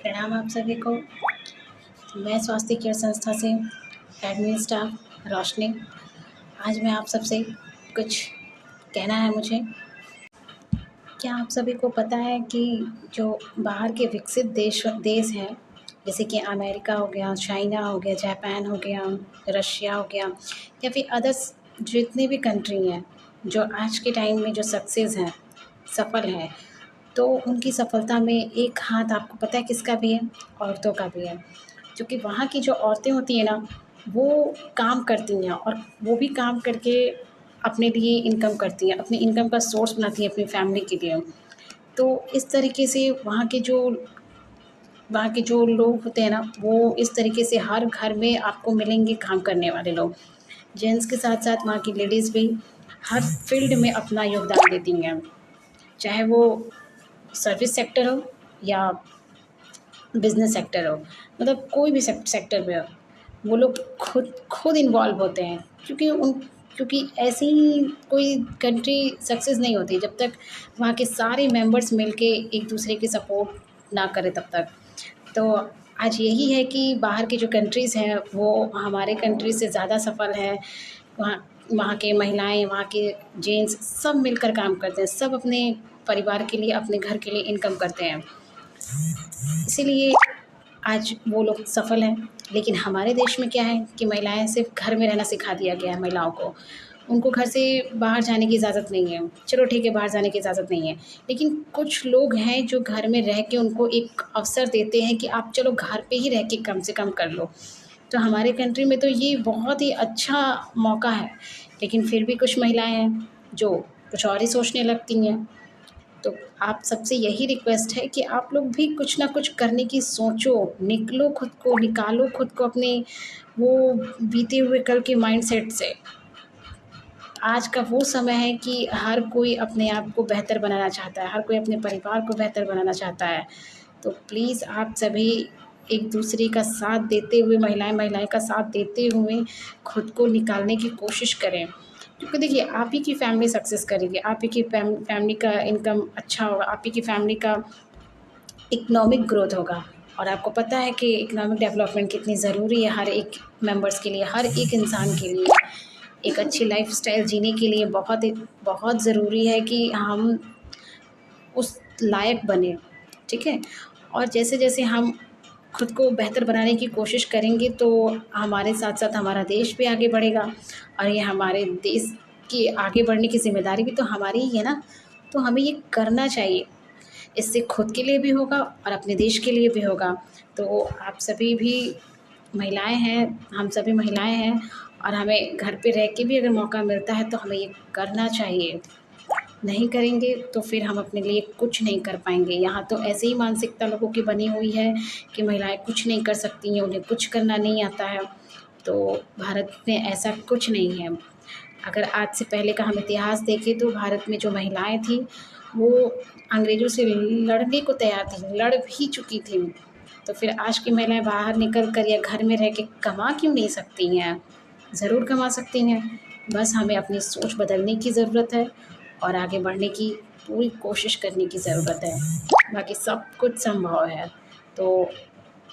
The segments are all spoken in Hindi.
प्रणाम आप सभी को। मैं स्वास्थ्य केयर संस्था से एडमिन स्टाफ रोशनी। आज मैं आप सबसे कुछ कहना है मुझे। क्या आप सभी को पता है कि जो बाहर के विकसित देश हैं, जैसे कि अमेरिका हो गया, चाइना हो गया, जापान हो गया, रशिया हो गया, या फिर अदर्स जितनी भी कंट्री हैं जो आज के टाइम में जो सक्सेस हैं, सफल हैं, तो उनकी सफलता में एक हाथ आपको पता है किसका भी है? औरतों का भी है। क्योंकि वहाँ की जो औरतें होती हैं ना, वो काम करती हैं और वो भी काम करके अपने लिए इनकम करती हैं, अपनी इनकम का सोर्स बनाती हैं अपनी फैमिली के लिए। तो इस तरीके से वहाँ के जो लोग होते हैं ना, वो इस तरीके से हर घर में आपको मिलेंगे काम करने वाले लोग। जेंट्स के साथ-साथ वहाँ की लेडीज़ भी हर फ़ील्ड में अपना योगदान देती हैं। चाहे वो सर्विस सेक्टर हो या बिज़नेस सेक्टर हो, मतलब कोई भी सेक्टर में हो, वो लोग खुद इन्वॉल्व होते हैं। क्योंकि ऐसी कोई कंट्री सक्सेस नहीं होती जब तक वहाँ के सारे मेंबर्स मिलके एक दूसरे की सपोर्ट ना करें तब तक। तो आज यही है कि बाहर की जो कंट्रीज़ हैं वो हमारे कंट्री से ज़्यादा सफल हैं। वहाँ वहाँ के महिलाएँ, वहाँ के जेंट्स सब मिलकर काम करते हैं, सब अपने परिवार के लिए, अपने घर के लिए इनकम करते हैं। इसीलिए आज वो लोग सफल हैं। लेकिन हमारे देश में क्या है कि महिलाएँ सिर्फ़ घर में रहना सिखा दिया गया है महिलाओं को। उनको घर से बाहर जाने की इजाज़त नहीं है। चलो ठीक है, बाहर जाने की इजाज़त नहीं है। लेकिन कुछ लोग हैं जो घर में रह के उनको एक अवसर देते हैं कि आप चलो घर पे ही रह के कम से कम कर लो। तो हमारे कंट्री में तो ये बहुत ही अच्छा मौका है। लेकिन फिर भी कुछ महिलाएँ हैं जो कुछ और ही सोचने लगती हैं। तो आप सबसे यही रिक्वेस्ट है कि आप लोग भी कुछ ना कुछ करने की सोचो, निकालो खुद को अपने वो बीते हुए कल के माइंडसेट से। आज का वो समय है कि हर कोई अपने आप को बेहतर बनाना चाहता है, हर कोई अपने परिवार को बेहतर बनाना चाहता है। तो प्लीज़ आप सभी एक-दूसरे का साथ देते हुए, महिलाएँ का साथ देते हुए खुद को निकालने की कोशिश करें। क्योंकि देखिए, आप ही की फैमिली सक्सेस करेगी, आप ही की फैमिली का इनकम अच्छा होगा, आप ही की फैमिली का इकोनॉमिक ग्रोथ होगा। और आपको पता है कि इकोनॉमिक डेवलपमेंट कितनी ज़रूरी है हर एक मेंबर्स के लिए, हर एक इंसान के लिए। एक अच्छी लाइफ़स्टाइल जीने के लिए बहुत ज़रूरी है कि हम उस लायक बने, ठीक है? और जैसे-जैसे हम खुद को बेहतर बनाने की कोशिश करेंगे तो हमारे साथ-साथ हमारा देश भी आगे बढ़ेगा और ये हमारे देश की आगे बढ़ने की ज़िम्मेदारी भी तो हमारी ही है ना, तो हमें ये करना चाहिए। इससे खुद के लिए भी होगा और अपने देश के लिए भी होगा। तो आप सभी भी महिलाएँ हैं, हम सभी महिलाएँ हैं और हमें घर पे रह के भी अगर मौका मिलता है तो हमें ये करना चाहिए। नहीं करेंगे तो फिर हम अपने लिए कुछ नहीं कर पाएँगे। यहाँ तो ऐसे ही मानसिकता लोगों की बनी हुई है कि महिलाएँ कुछ नहीं कर सकती हैं, उन्हें कुछ करना नहीं आता है। तो भारत में ऐसा कुछ नहीं है। अगर आज से पहले का हम इतिहास देखें तो भारत में जो महिलाएँ थीं, वो अंग्रेज़ों से लड़ने को तैयार थीं, लड़ भी चुकी थीं। तो फिर आज की महिलाएँ बाहर निकल कर या घर में रह के कमा क्यों नहीं सकती हैं? ज़रूर कमा सकती हैं, बस हमें अपनी सोच बदलने की ज़रूरत है और आगे बढ़ने की पूरी कोशिश करने की ज़रूरत है। बाकी सब कुछ संभव है। तो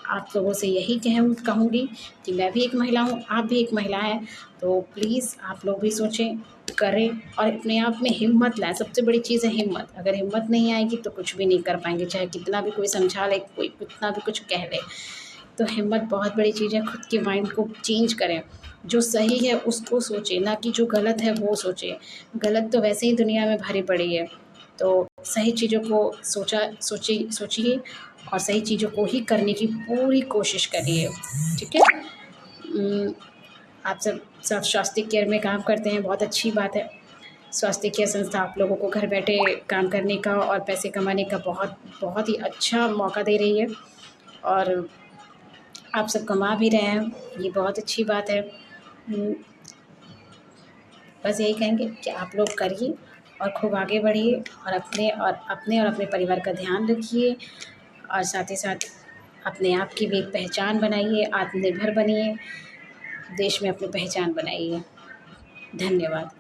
आप लोगों से यही कहूँगी कि मैं भी एक महिला हूँ, आप भी एक महिला हैं, तो प्लीज़ आप लोग भी सोचें, करें और अपने आप में हिम्मत लाएँ। सबसे बड़ी चीज़ है हिम्मत। अगर हिम्मत नहीं आएगी तो कुछ भी नहीं कर पाएँगे, चाहे कितना भी कोई समझा ले, कोई कितना भी कुछ कह ले। तो हिम्मत बहुत बड़ी चीज़ है, खुद के माइंड को चेंज करें। जो सही है उसको सोचें, ना कि जो गलत है वो सोचें। गलत तो वैसे ही दुनिया में भरी पड़ी है, तो सही चीज़ों को सोचिए और सही चीज़ों को ही करने की पूरी कोशिश करिए, ठीक है? आप सब स्वास्थ्य केयर में काम करते हैं, बहुत अच्छी बात है। स्वास्थ्य केयर संस्था आप लोगों को घर बैठे काम करने का और पैसे कमाने का बहुत ही अच्छा मौका दे रही है और आप सब कमा भी रहे हैं, ये बहुत अच्छी बात है। उम, बस यही कहेंगे कि आप लोग करिए और खूब आगे बढ़िए और अपने परिवार का ध्यान रखिए और साथ ही साथ अपने आप की भी एक पहचान बनाइए, आत्मनिर्भर बनिए, देश में अपनी पहचान बनाइए। धन्यवाद।